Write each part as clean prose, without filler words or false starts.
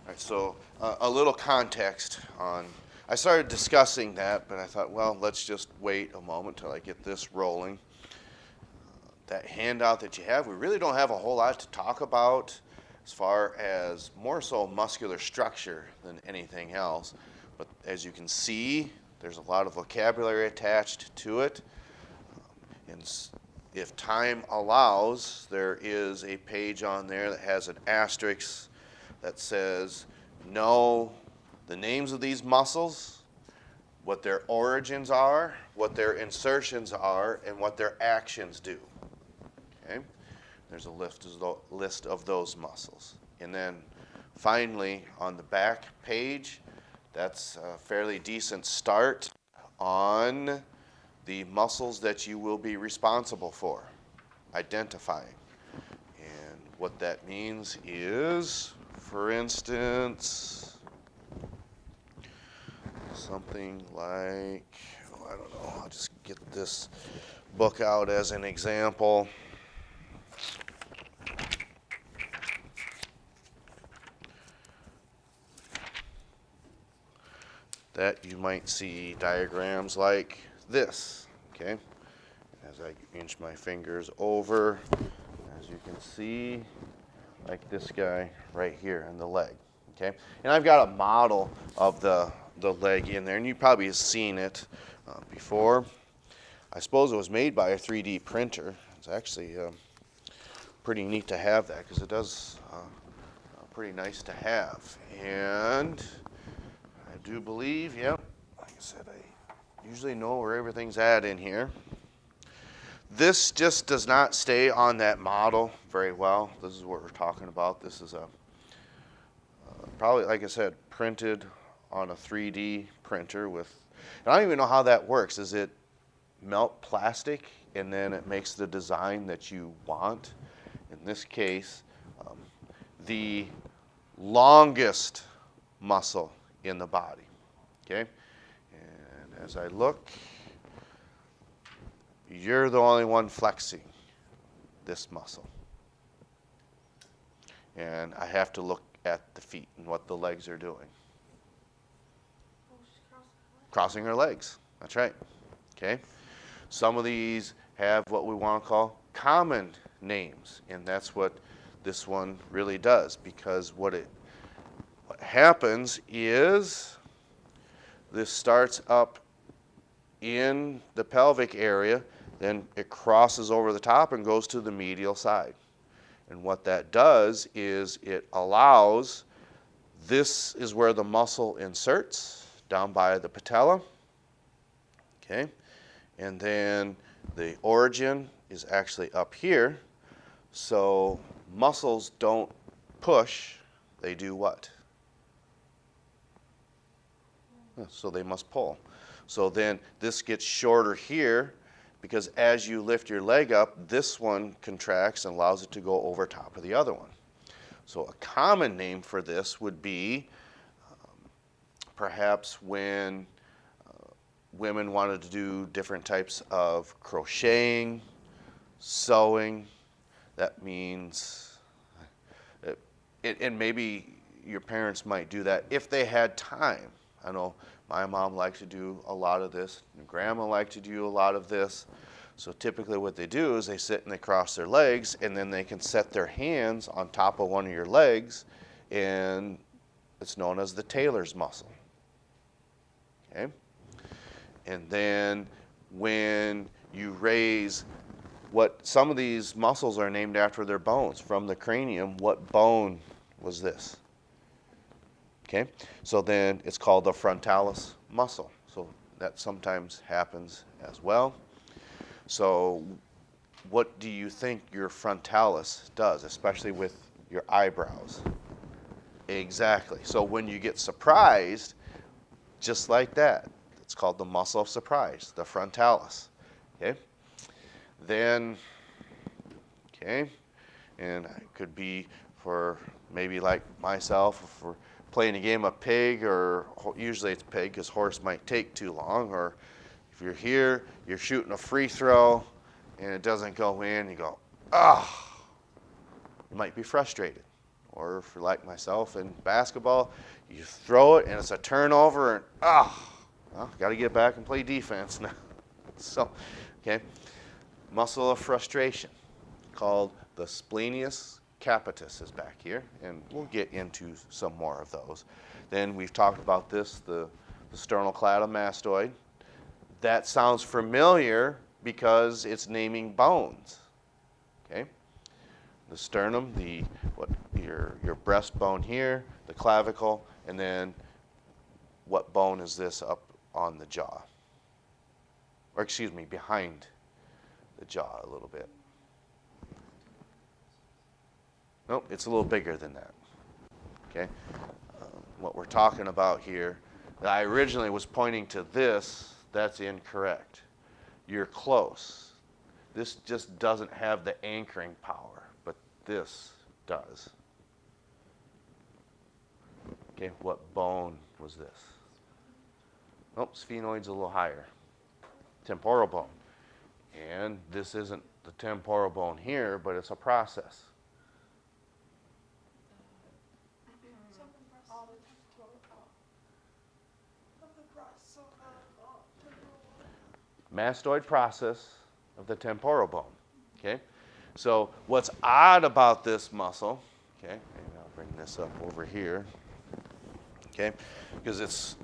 All right, so a little context on. I started discussing that, but I thought, well, let's just wait a moment till I get this rolling. That handout that you have, we really don't have a whole lot to talk about as far as more so muscular structure than anything else. But as you can see, there's a lot of vocabulary attached to it. And if time allows, there is a page on there that has an asterisk that says, know the names of these muscles, what their origins are, what their insertions are, and what their actions do. Okay? There's a list of those muscles. And then finally, on the back page, that's a fairly decent start on the muscles that you will be responsible for identifying. And what that means is, for instance, something like, I don't know, I'll just get this book out as an example. That you might see diagrams like this, okay? As I inch my fingers over, as you can see, like this guy right here in the leg, okay? And I've got a model of the leg in there, and you probably have seen it before. I suppose it was made by a 3D printer. It's actually pretty neat to have that because it does pretty nice to have. And I do believe, yep, like I said, I usually know where everything's at in here. This just does not stay on that model very well. This is what we're talking about. This is a probably, like I said, printed on a 3D printer with, and I don't even know how that works. Is it melt plastic and then it makes the design that you want? In this case, the longest muscle in the body, okay? And as I look, you're the only one flexing this muscle. And I have to look at the feet and what the legs are doing. Crossing her legs, that's right, okay? Some of these have what we want to call common names, and that's what this one really does, because what happens is this starts up in the pelvic area, then it crosses over the top and goes to the medial side. And what that does is it allows, this is where the muscle inserts, down by the patella, okay? And then the origin is actually up here, so muscles don't push, they do what? So they must pull. So then this gets shorter here because as you lift your leg up, this one contracts and allows it to go over top of the other one. So a common name for this would be perhaps when women wanted to do different types of crocheting, sewing. That means, and maybe your parents might do that if they had time. I know my mom liked to do a lot of this, and grandma liked to do a lot of this. So typically what they do is they sit and they cross their legs, and then they can set their hands on top of one of your legs, and it's known as the tailor's muscle. Okay? And then when you raise, what some of these muscles are named after their bones. From the cranium, what bone was this? Okay, so then it's called the frontalis muscle. So that sometimes happens as well. So what do you think your frontalis does, especially with your eyebrows? Exactly. So when you get surprised, just like that, it's called the muscle of surprise, the frontalis. Okay? Then, okay, and it could be for maybe like myself, for playing a game of pig, or usually it's pig because horse might take too long, or if you're here, you're shooting a free throw and it doesn't go in, you go, ah, you might be frustrated. or if you're like myself in basketball, you throw it and it's a turnover and, well, got to get back and play defense now. So, okay, muscle of frustration called the splenius capitis is back here, and we'll get into some more of those. Then we've talked about this, the sternocleidomastoid. That sounds familiar because it's naming bones. Okay, the sternum, your breastbone here, the clavicle, and then what bone is this up on the jaw? Or excuse me, behind the jaw a little bit. Nope, it's a little bigger than that. Okay, what we're talking about here, I originally was pointing to this, that's incorrect. You're close. This just doesn't have the anchoring power, but this does. Okay, what bone was this? Oh, sphenoid's a little higher. Temporal bone. And this isn't the temporal bone here, but it's a process. Mastoid process of the temporal bone. Okay, so what's odd about this muscle? Okay, maybe I'll bring this up over here. Okay, because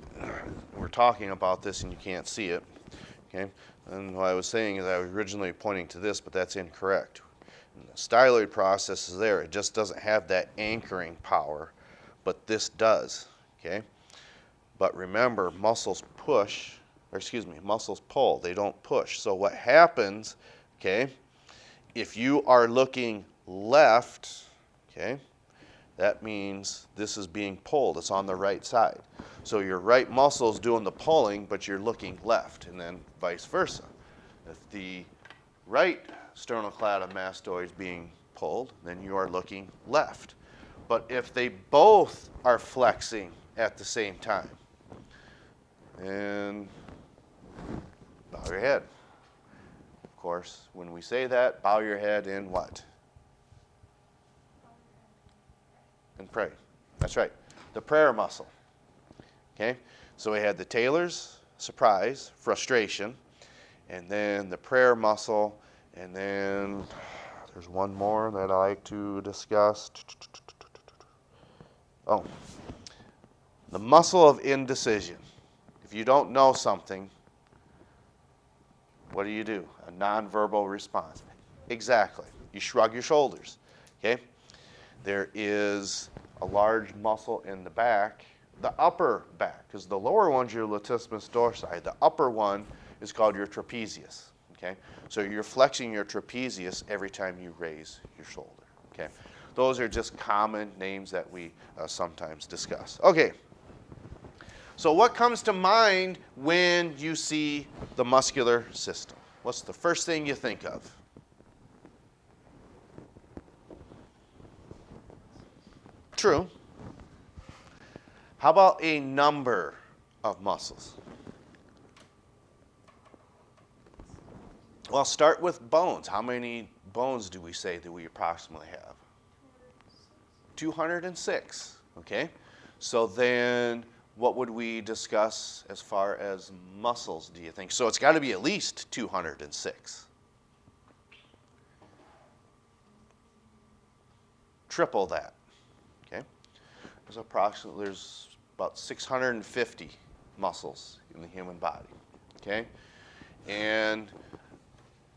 we're talking about this and you can't see it. Okay, and what I was saying is I was originally pointing to this, but that's incorrect. And the styloid process is there. It just doesn't have that anchoring power, but this does. Okay, but remember, muscles push. Muscles pull, they don't push. So what happens, okay, if you are looking left, okay, that means this is being pulled. It's on the right side. So your right muscle is doing the pulling, but you're looking left, and then vice versa. If the right sternocleidomastoid is being pulled, then you are looking left. But if they both are flexing at the same time, and bow your head. Of course, when we say that, bow your head in what? And pray. That's right. The prayer muscle. Okay? So we had the Taylor's, surprise, frustration, and then the prayer muscle, and then there's one more that I like to discuss. Oh, the muscle of indecision. If you don't know something, what do? A nonverbal response. Exactly. You shrug your shoulders. Okay? There is a large muscle in the back, the upper back, because the lower one's your latissimus dorsi. The upper one is called your trapezius. Okay? So you're flexing your trapezius every time you raise your shoulder. Okay? Those are just common names that we sometimes discuss. Okay. So what comes to mind when you see the muscular system? What's the first thing you think of? True. How about a number of muscles? Well, start with bones. How many bones do we say that we approximately have? 206. Okay. So then what would we discuss as far as muscles, do you think? So it's got to be at least 206. Triple that. Okay? There's about 650 muscles in the human body. Okay? And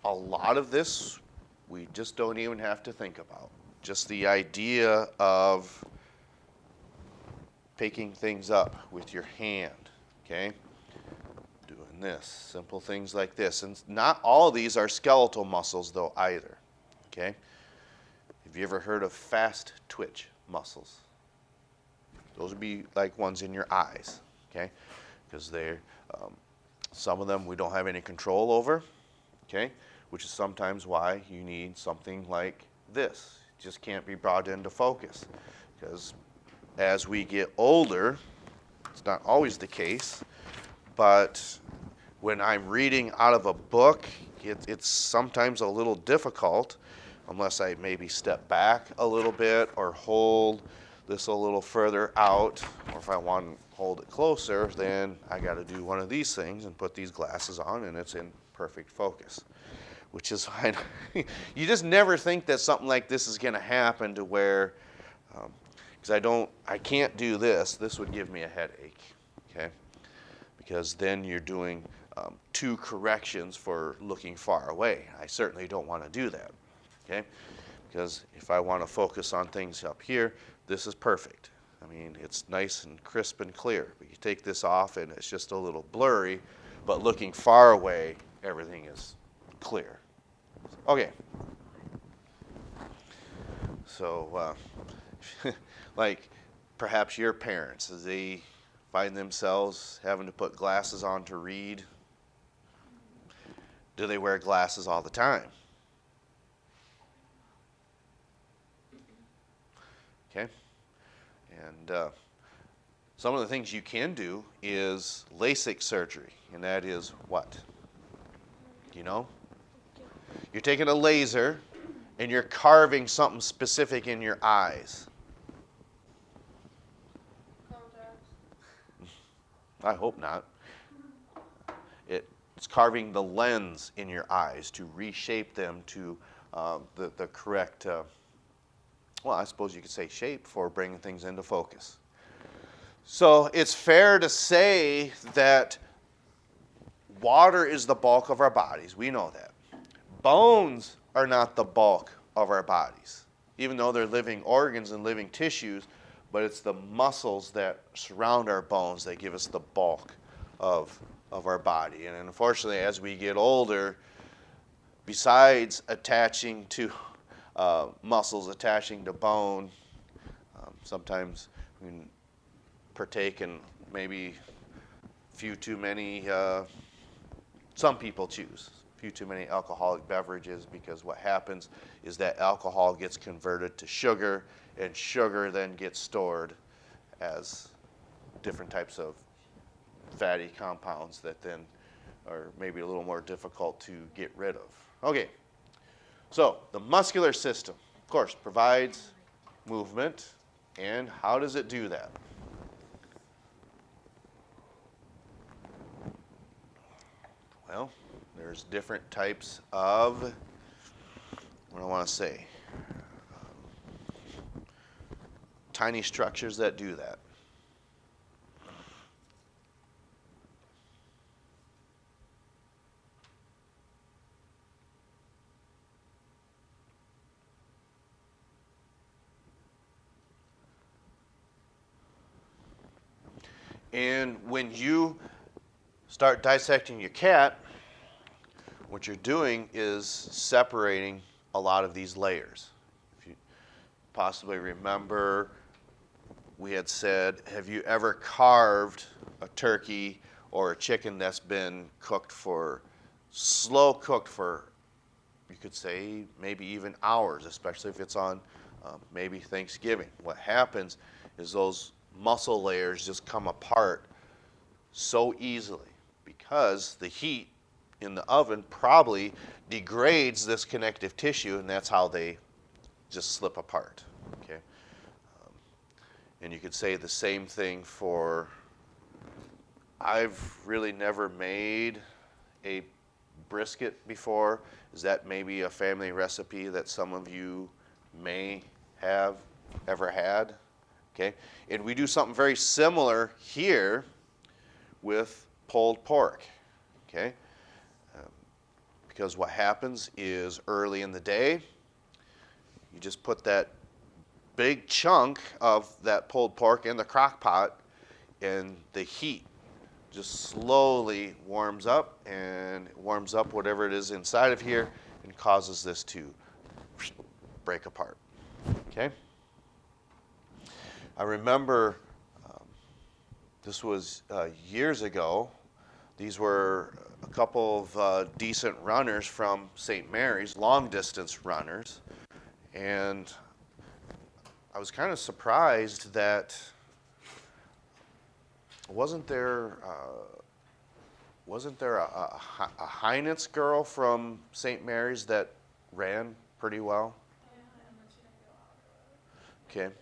a lot of this we just don't even have to think about. Just the idea of picking things up with your hand, okay? Doing this, simple things like this. And not all of these are skeletal muscles though either, okay? Have you ever heard of fast twitch muscles? Those would be like ones in your eyes, okay? Because they're, some of them we don't have any control over, okay? Which is sometimes why you need something like this. It just can't be brought into focus because as we get older, it's not always the case, but when I'm reading out of a book, it's sometimes a little difficult unless I maybe step back a little bit or hold this a little further out, or if I want to hold it closer, then I got to do one of these things and put these glasses on, and it's in perfect focus. Which is why you just never think that something like this is going to happen, to where, because I can't do this. This would give me a headache, okay? Because then you're doing two corrections for looking far away. I certainly don't want to do that, okay? Because if I want to focus on things up here, this is perfect. I mean, it's nice and crisp and clear. But you take this off and it's just a little blurry, but looking far away, everything is clear. Okay. So, like perhaps your parents, as they find themselves having to put glasses on to read, do they wear glasses all the time? Okay. And some of the things you can do is LASIK surgery, and that is what? You know? You're taking a laser and you're carving something specific in your eyes. Contacts. I hope not. It's carving the lens in your eyes to reshape them to the correct, well, I suppose you could say shape for bringing things into focus. So it's fair to say that water is the bulk of our bodies. We know that. Bones are not the bulk of our bodies, even though they're living organs and living tissues, but it's the muscles that surround our bones that give us the bulk of our body. And unfortunately, as we get older, besides attaching to muscles, attaching to bone, sometimes we can partake in maybe few too many, some people choose few too many alcoholic beverages, because what happens is that alcohol gets converted to sugar, and sugar then gets stored as different types of fatty compounds that then are maybe a little more difficult to get rid of. Okay, so the muscular system, of course, provides movement, and how does it do that? Well, there's different types of, what do I want to say, tiny structures that do that. And when you start dissecting your cat, what you're doing is separating a lot of these layers. If you possibly remember, we had said, have you ever carved a turkey or a chicken that's been cooked for, slow cooked for, you could say, maybe even hours, especially if it's on maybe Thanksgiving? What happens is those muscle layers just come apart so easily because the heat in the oven probably degrades this connective tissue, and that's how they just slip apart. Okay, and you could say the same thing for, I've really never made a brisket before. Is that maybe a family recipe that some of you may have ever had? Okay, and we do something very similar here with pulled pork. Okay, because what happens is early in the day, you just put that big chunk of that pulled pork in the crock pot, and the heat just slowly warms up, and warms up whatever it is inside of here and causes this to break apart. Okay? I remember this was years ago. These were a couple of decent runners from St. Mary's, long distance runners, and I was kind of surprised that wasn't there a Heinitz girl from St. Mary's that ran pretty well? Okay.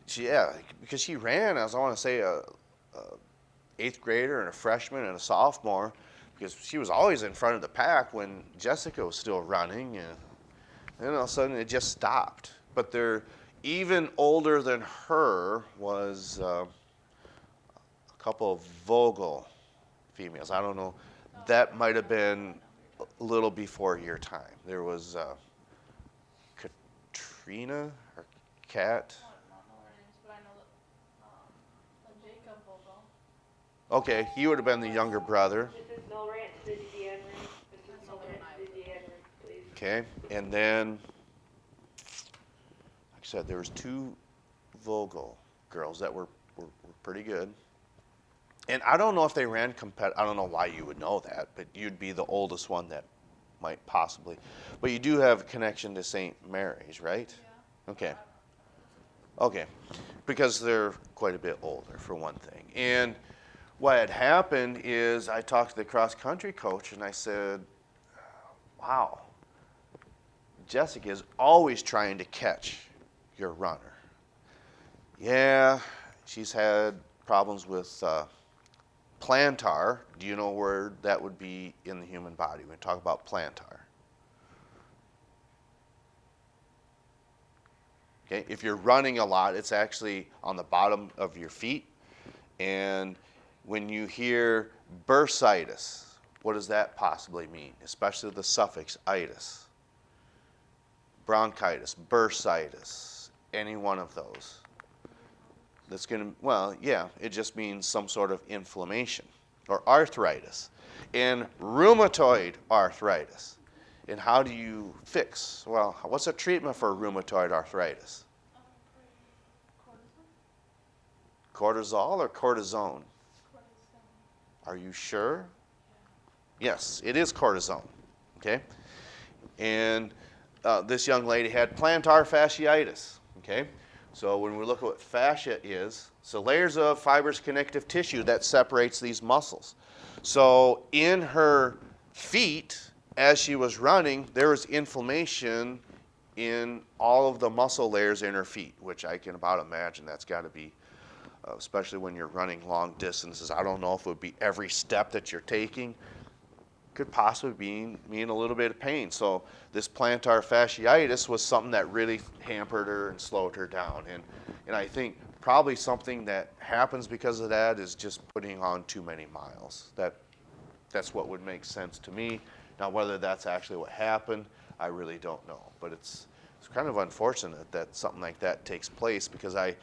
Yeah, because she ran, I want to say, a eighth grader and a freshman and a sophomore, because she was always in front of the pack when Jessica was still running, and then all of a sudden it just stopped. But they're even older than her was a couple of Vogel females. I don't know. That might have been a little before your time. There was Katrina or Kat. Okay, he would have been the younger brother. Mrs. Milranch to the DN room. Mrs. Milranch to the DN room, please. Okay, and then, like I said, there was two Vogel girls that were pretty good. And I don't know if they ran I don't know why you would know that, but you'd be the oldest one that might possibly. But you do have a connection to St. Mary's, right? Yeah. Okay. Okay, because they're quite a bit older, for one thing. And what had happened is I talked to the cross-country coach, and I said, wow, Jessica is always trying to catch your runner. Yeah, she's had problems with plantar. Do you know where that would be in the human body when we talk about plantar? Okay, if you're running a lot, it's actually on the bottom of your feet. And when you hear bursitis, what does that possibly mean? Especially the suffix itis. Bronchitis, bursitis, any one of those. That's going to, well, yeah, it just means some sort of inflammation or arthritis. And rheumatoid arthritis. And how do you fix? Well, what's a treatment for rheumatoid arthritis? Cortisol or cortisone? Are you sure? Yes, it is cortisone. Okay? And this young lady had plantar fasciitis. Okay? So when we look at what fascia is, so layers of fibrous connective tissue that separates these muscles. So in her feet, as she was running, there was inflammation in all of the muscle layers in her feet, which I can about imagine that's got to be, especially when you're running long distances. I don't know if it would be every step that you're taking. Could possibly mean a little bit of pain. So this plantar fasciitis was something that really hampered her and slowed her down. And I think probably something that happens because of that is just putting on too many miles. That's what would make sense to me. Now, whether that's actually what happened, I really don't know. But it's kind of unfortunate that something like that takes place, because I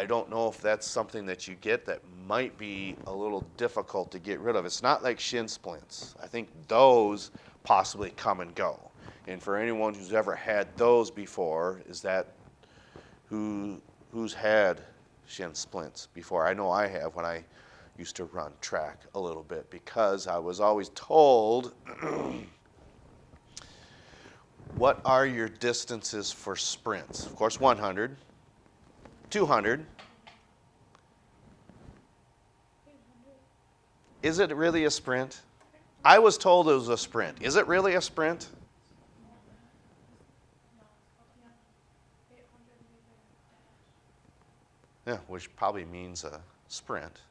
don't know if that's something that you get that might be a little difficult to get rid of. It's not like shin splints. I think those possibly come and go. And for anyone who's ever had those before, is that who's had shin splints before? I know I have when I used to run track a little bit, because I was always told, what are your distances for sprints? Of course, 100, 200. Is it really a sprint? I was told it was a sprint. Is it really a sprint? Yeah, which probably means a sprint.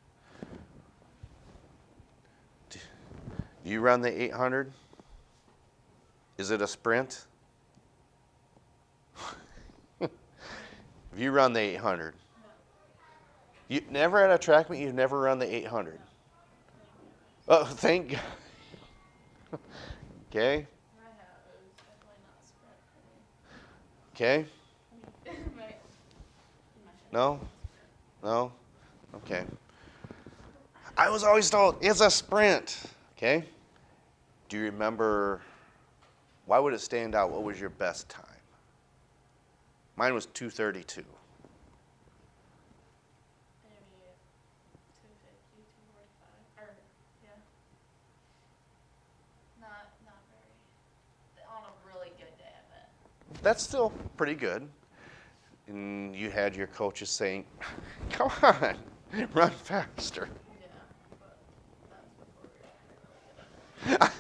Do you run the 800? Is it a sprint? Have you run the 800? You never at a track meet, you've never run the 800? Oh, thank God. Okay. Okay. No? No? Okay. I was always told it's a sprint. Okay. Do you remember, why would it stand out? What was your best time? Mine was 2:32. That's still pretty good. And you had your coaches saying, come on, run faster. Yeah, but that's before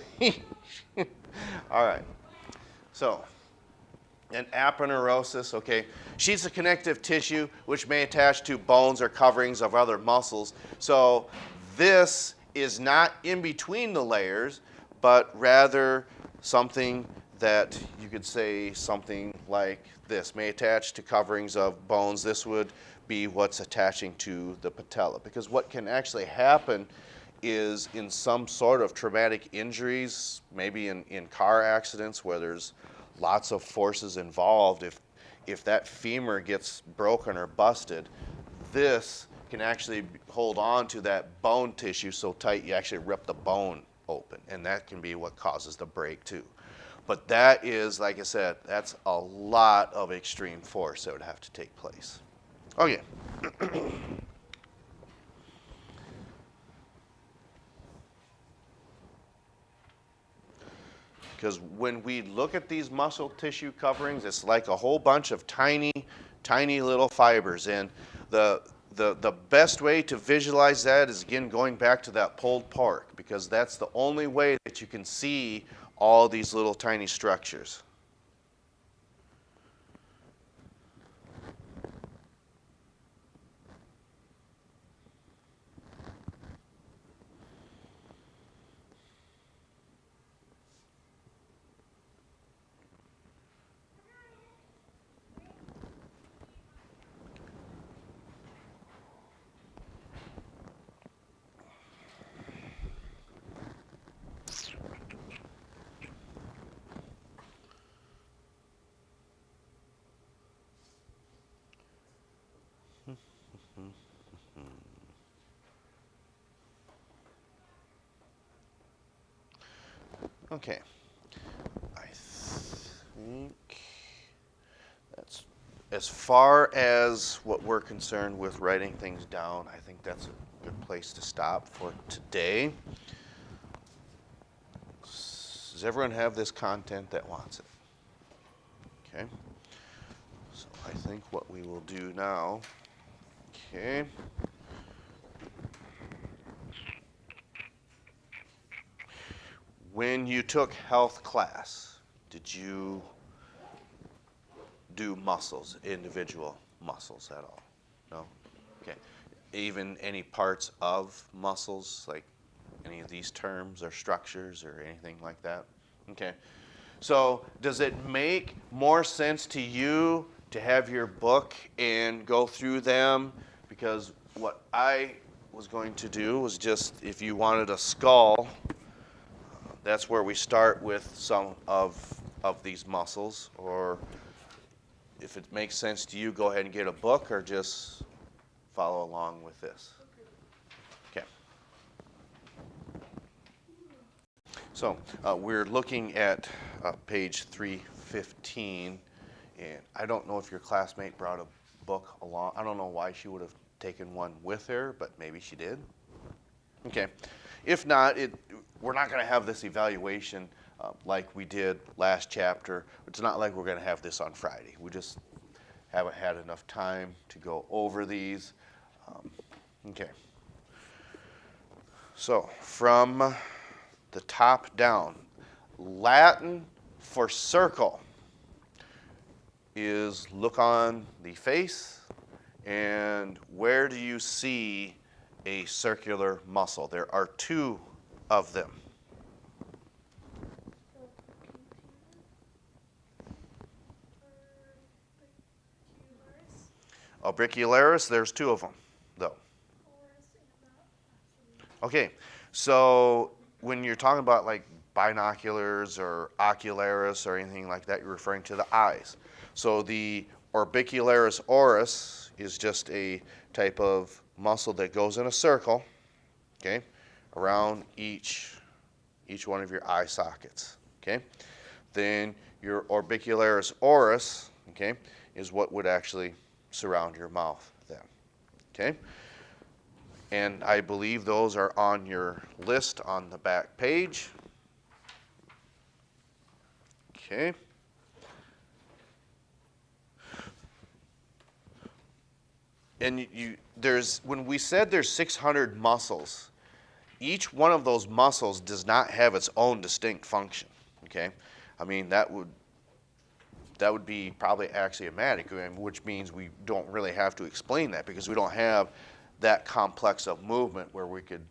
we were really good. All right. So, And aponeurosis, okay, sheets of connective tissue which may attach to bones or coverings of other muscles. So this is not in between the layers, but rather something that you could say something like this may attach to coverings of bones. This would be what's attaching to the patella. Because what can actually happen is in some sort of traumatic injuries, maybe in car accidents where there's lots of forces involved, if that femur gets broken or busted, this can actually hold on to that bone tissue so tight you actually rip the bone open, and that can be what causes the break too. But that is, like I said, that's a lot of extreme force that would have to take place. Okay. Because when we look at these muscle tissue coverings, it's like a whole bunch of tiny, tiny little fibers. And the best way to visualize that is, again, going back to that pulled pork, because that's the only way that you can see all these little tiny structures. Okay. I think that's as far as what we're concerned with writing things down. I think that's a good place to stop for today. Does everyone have this content that wants it? Okay. So I think what we will do now, okay. When you took health class, did you do muscles, individual muscles at all? No? Okay. Even any parts of muscles, like any of these terms or structures or anything like that? Okay. So does it make more sense to you to have your book and go through them? Because what I was going to do was just, if you wanted a skull, that's where we start with some of these muscles. Or if it makes sense to you, go ahead and get a book or just follow along with this. Okay. So we're looking at page 315, and I don't know if your classmate brought a book along. I don't know why she would have taken one with her, but maybe she did. Okay. If not, we're not going to have this evaluation like we did last chapter. It's not like we're going to have this on Friday. We just haven't had enough time to go over these. Okay. So from the top down, Latin for circle is look on the face, and where do you see a circular muscle? There are two of them. Orbicularis, there's two of them, though. Okay, so when you're talking about like binoculars or ocularis or anything like that, you're referring to the eyes. So the orbicularis oris is just a type of muscle that goes in a circle, okay, around each one of your eye sockets, okay? Then your orbicularis oris, okay, is what would actually surround your mouth then, okay? And I believe those are on your list on the back page. Okay. And when we said there's 600 muscles, each one of those muscles does not have its own distinct function, okay? I mean, that would that would be probably axiomatic, which means we don't really have to explain that because we don't have that complex of movement where we could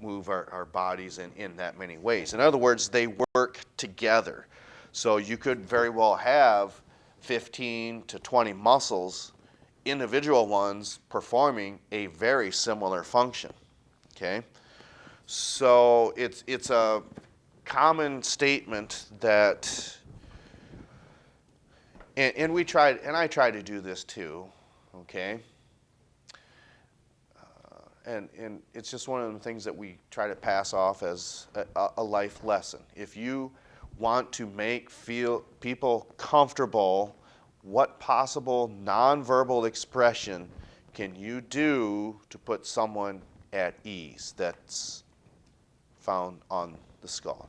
move our bodies in that many ways. In other words, they work together. So you could very well have 15 to 20 muscles, individual ones, performing a very similar function. Okay? So it's a common statement that, and we tried, and I try to do this too, okay? And it's just one of the things that we try to pass off as a life lesson. If you want to make people comfortable, what possible nonverbal expression can you do to put someone at ease that's found on the skull?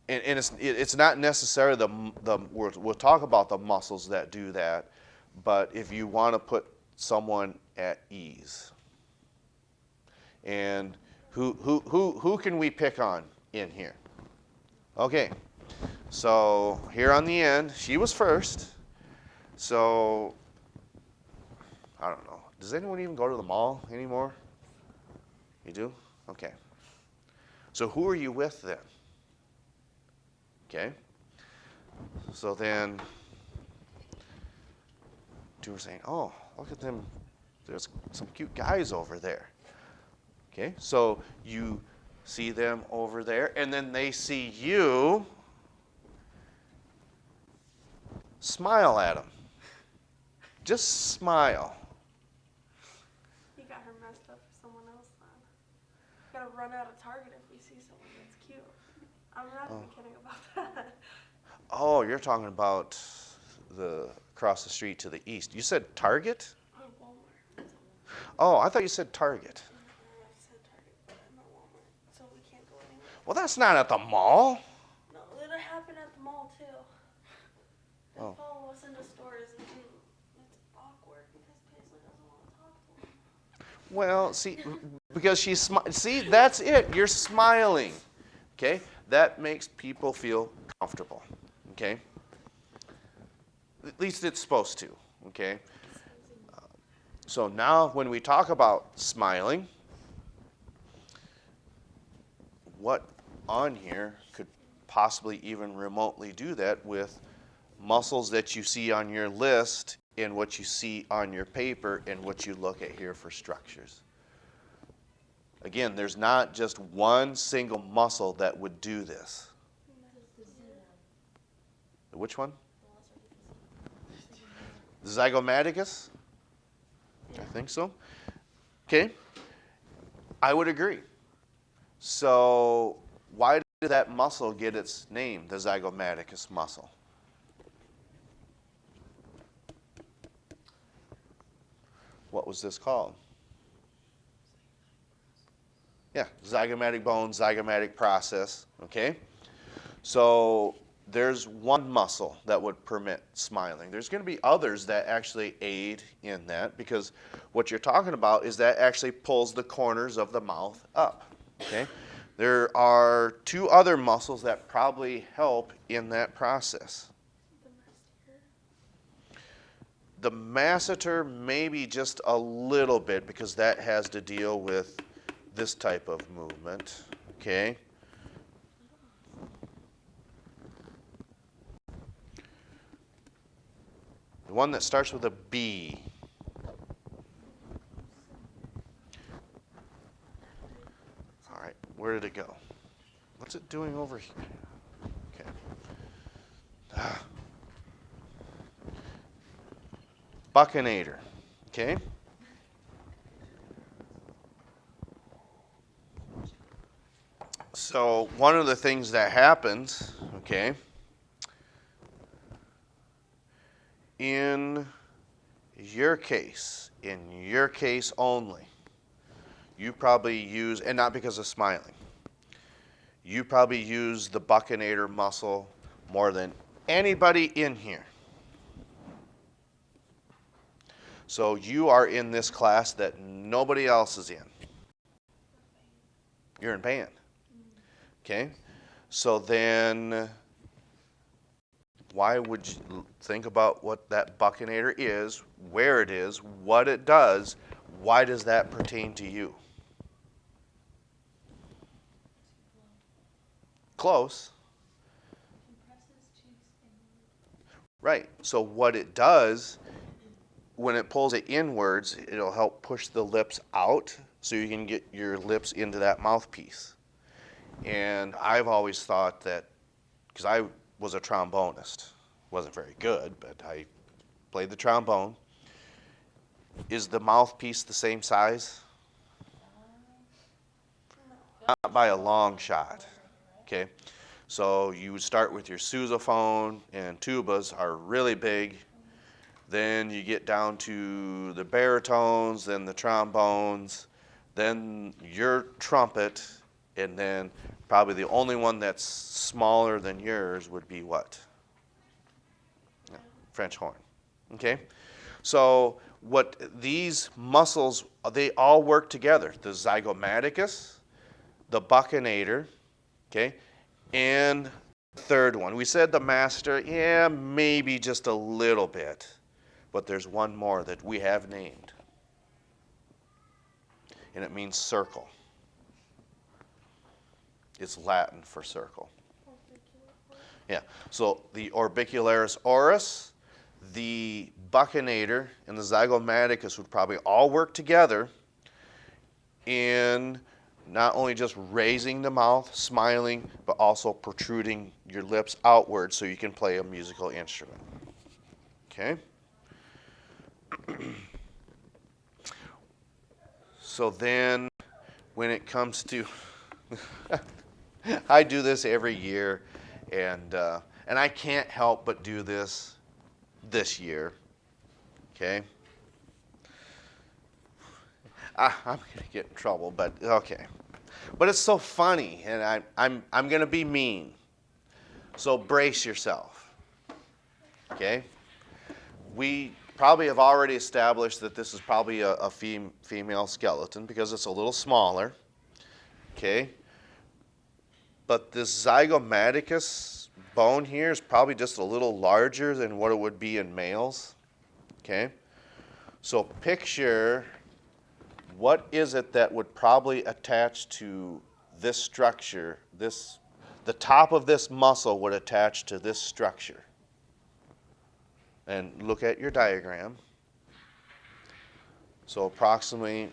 And it's not necessarily we'll talk about the muscles that do that, but if you want to put someone at ease. And who can we pick on in here? Okay, so here on the end, she was first. So I don't know. Does anyone even go to the mall anymore? You do? Okay. So who are you with then? Okay. So then, two were saying, oh, look at them. There's some cute guys over there. Okay. So you see them over there, and then they see you. Smile at them. Just smile. You got her messed up for someone else then. You gotta run out of Target if we see someone that's cute. I'm not even kidding about that. Oh, you're talking about the across the street to the east. You said Target? Or Walmart. Oh, I thought you said Target. I said Target, but I'm at Walmart, so we can't go anywhere. Well, that's not at the mall. No, it'll happen at the mall too. They Oh. follow us into stores and it's awkward because Paisley doesn't want to talk to them. Well, see, because see, that's it. You're smiling. Okay? That makes people feel comfortable. Okay? At least it's supposed to. Okay? So now when we talk about smiling, what on here could possibly even remotely do that with muscles that you see on your list and what you see on your paper and what you look at here for structures? Again, there's not just one single muscle that would do this. Which one? The zygomaticus? I think so. Okay. I would agree. So why did that muscle get its name, the zygomaticus muscle? What was this called? Yeah, zygomatic bone, zygomatic process, okay? So there's one muscle that would permit smiling. There's going to be others that actually aid in that because what you're talking about is that actually pulls the corners of the mouth up, okay? There are two other muscles that probably help in that process. The masseter maybe just a little bit because that has to deal with this type of movement, okay? The one that starts with a B. All right, where did it go? What's it doing over here? Okay. Buccinator, okay? So one of the things that happens, okay, in your case only, you probably use, and not because of smiling, you probably use the buccinator muscle more than anybody in here. So you are in this class that nobody else is in. You're in band. Okay? So then, why would you think about what that buccinator is, where it is, what it does? Why does that pertain to you? Close. Right. So what it does, when it pulls it inwards, it'll help push the lips out so you can get your lips into that mouthpiece. And I've always thought that, because I was a trombonist, wasn't very good, but I played the trombone. Is the mouthpiece the same size? Not by a long shot. Okay. So you would start with your sousaphone, and tubas are really big. Then you get down to the baritones, then the trombones, then your trumpet, and then probably the only one that's smaller than yours would be what? French horn. Okay? So what these muscles, they all work together. The zygomaticus, the buccinator, okay, and the third one. We said the masseter, yeah, maybe just a little bit. But there's one more that we have named. And it means circle. It's Latin for circle. Yeah. So the orbicularis oris, the buccinator, and the zygomaticus would probably all work together in not only just raising the mouth, smiling, but also protruding your lips outward so you can play a musical instrument. Okay? So then when it comes to, I do this every year, and I can't help but do this year. Okay? I'm going to get in trouble, but okay. But it's so funny, and I'm going to be mean. So brace yourself. Okay? We probably have already established that this is probably a female skeleton because it's a little smaller. Okay? But this zygomaticus bone here is probably just a little larger than what it would be in males. Okay? So picture, what is it that would probably attach to this structure? The top of this muscle would attach to this structure. And look at your diagram. So approximately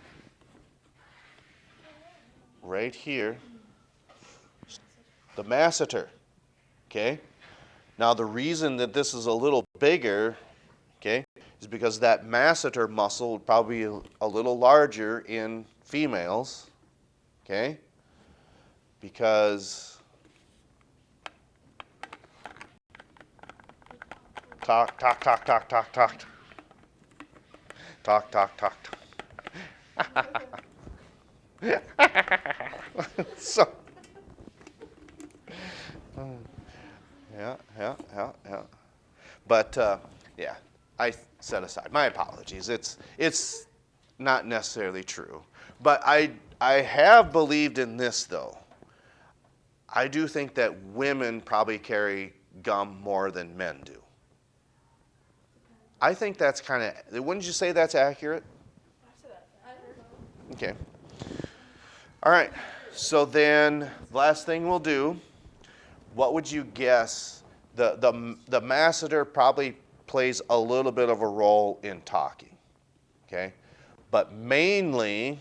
right here, the masseter. Okay? Now the reason that this is a little bigger, okay, is because that masseter muscle would probably be a little larger in females. Okay? Because talk. So, yeah. But yeah, I set aside. My apologies. It's not necessarily true. But I have believed in this though. I do think that women probably carry gum more than men do. I think that's kind of, wouldn't you say that's accurate? Okay. All right. So then, last thing we'll do, what would you guess? The masseter probably plays a little bit of a role in talking. Okay? But mainly,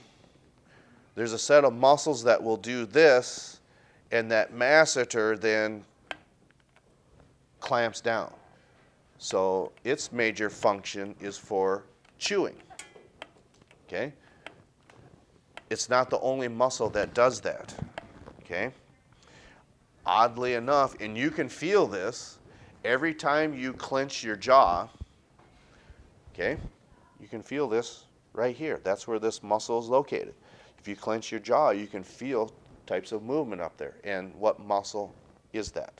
there's a set of muscles that will do this, and that masseter then clamps down. So its major function is for chewing. Okay? It's not the only muscle that does that. Okay? Oddly enough, and you can feel this, every time you clench your jaw, okay, you can feel this right here. That's where this muscle is located. If you clench your jaw, you can feel types of movement up there. And what muscle is that?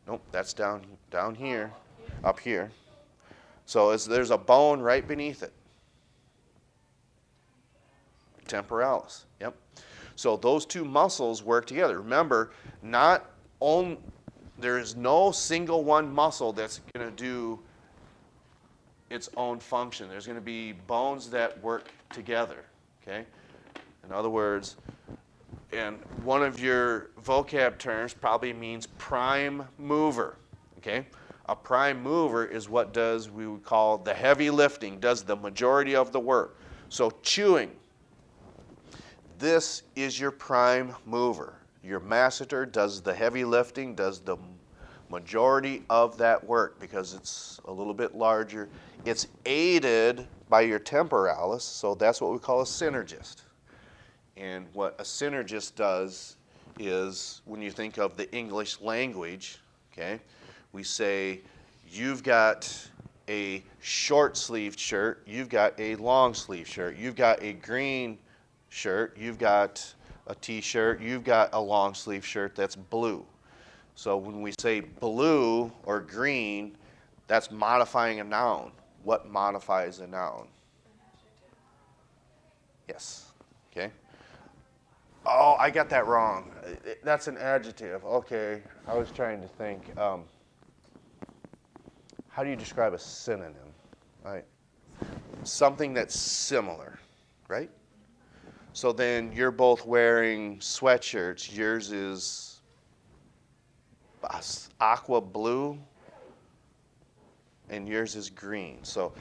Nope, that's down here, up here. So there's a bone right beneath it. temporalis. Yep. So those two muscles work together. Remember, there is no single one muscle that's going to do its own function. There's going to be bones that work together. Okay. In other words, and one of your vocab terms probably means prime mover. Okay. A prime mover is what we would call the heavy lifting, does the majority of the work. So chewing, this is your prime mover. Your masseter does the heavy lifting, does the majority of that work because it's a little bit larger. It's aided by your temporalis, so that's what we call a synergist. And what a synergist does is, when you think of the English language, okay, we say, you've got a short sleeved shirt, you've got a long sleeved shirt, you've got a green shirt, you've got a t-shirt, you've got a long sleeve shirt that's blue. So when we say blue or green, that's modifying a noun. What modifies a noun? Yes. Okay. Oh, I got that wrong. That's an adjective. Okay. I was trying to think. How do you describe a synonym? Right. Something that's similar, right? So then you're both wearing sweatshirts. Yours is aqua blue, and yours is green. So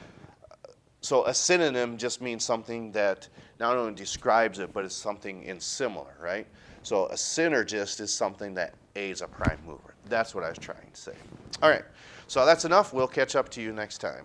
a synonym just means something that not only describes it, but it's something in similar, right? So a synergist is something that aids a prime mover. That's what I was trying to say. All right, so that's enough. We'll catch up to you next time.